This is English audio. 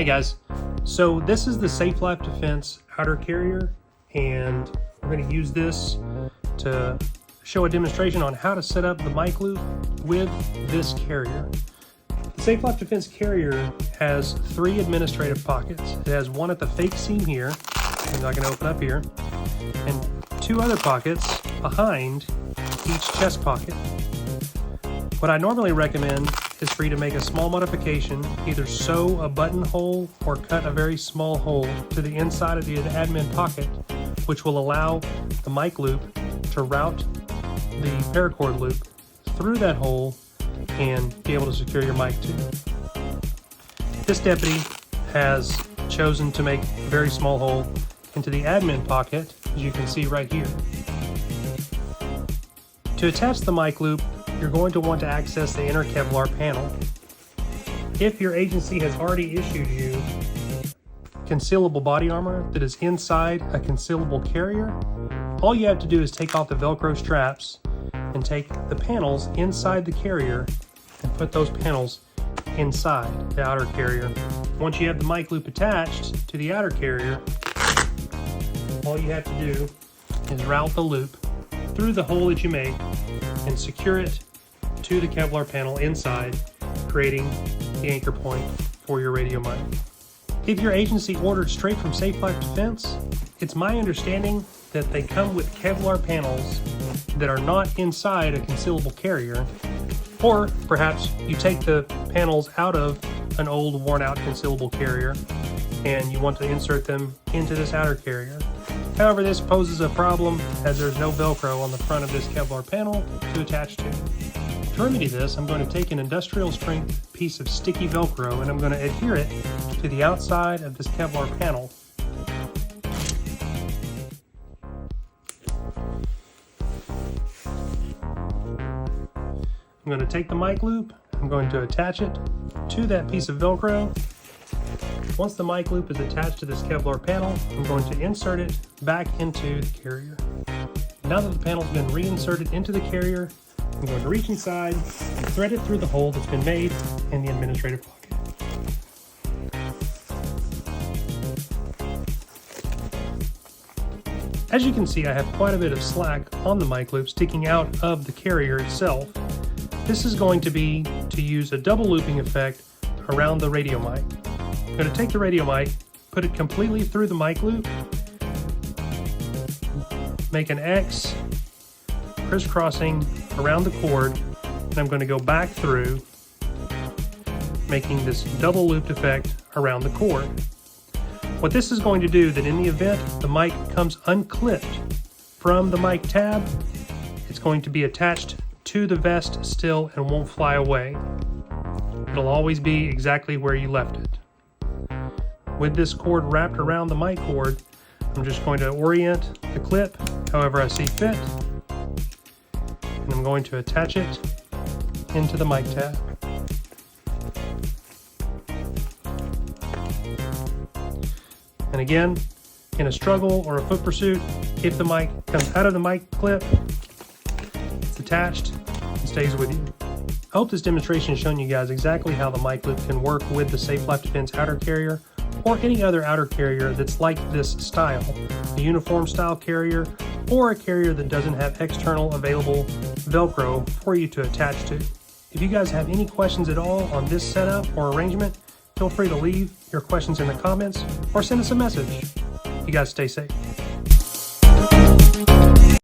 Hey guys, so this is the Safelife Defense Outer Carrier, and we're going to use this to show a demonstration on how to set up the mic loop with this carrier. The Safelife Defense Carrier has 3 administrative pockets. It has one at the fake seam here, I'm not going to open up here, and 2 other pockets behind each chest pocket. What I normally recommend is for you to make a small modification, either sew a buttonhole or cut a very small hole to the inside of the admin pocket, which will allow the mic loop to route the paracord loop through that hole and be able to secure your mic too. This deputy has chosen to make a very small hole into the admin pocket, as you can see right here. To attach the mic loop, you're going to want to access the inner Kevlar panel. If your agency has already issued you concealable body armor that is inside a concealable carrier, all you have to do is take off the Velcro straps and take the panels inside the carrier and put those panels inside the outer carrier. Once you have the mic loop attached to the outer carrier, all you have to do is route the loop through the hole that you made and secure it to the Kevlar panel inside, creating the anchor point for your radio mic. If your agency ordered straight from Safelife Defense, it's my understanding that they come with Kevlar panels that are not inside a concealable carrier, or perhaps you take the panels out of an old worn-out concealable carrier and you want to insert them into this outer carrier. However, this poses a problem as there's no Velcro on the front of this Kevlar panel to attach to. To remedy this, I'm going to take an industrial strength piece of sticky Velcro and I'm going to adhere it to the outside of this Kevlar panel. I'm going to take the mic loop, I'm going to attach it to that piece of Velcro. Once the mic loop is attached to this Kevlar panel, I'm going to insert it back into the carrier. Now that the panel's been reinserted into the carrier, I'm going to reach inside and thread it through the hole that's been made in the administrative pocket. As you can see, I have quite a bit of slack on the mic loop sticking out of the carrier itself. This is going to be to use a double looping effect around the radio mic. I'm going to take the radio mic, put it completely through the mic loop, make an X, crisscrossing around the cord, and I'm going to go back through, making this double looped effect around the cord. What this is going to do, that in the event the mic comes unclipped from the mic tab, it's going to be attached to the vest still and won't fly away. It'll always be exactly where you left it. With this cord wrapped around the mic cord, I'm just going to orient the clip however I see fit, and I'm going to attach it into the mic tab. And again, in a struggle or a foot pursuit, if the mic comes out of the mic clip, it's attached and stays with you. I hope this demonstration has shown you guys exactly how the mic loop can work with the Safelife Defense Outer Carrier or any other outer carrier that's like this style, a uniform style carrier or a carrier that doesn't have external available Velcro for you to attach to. If you guys have any questions at all on this setup or arrangement, feel free to leave your questions in the comments or send us a message. You guys stay safe.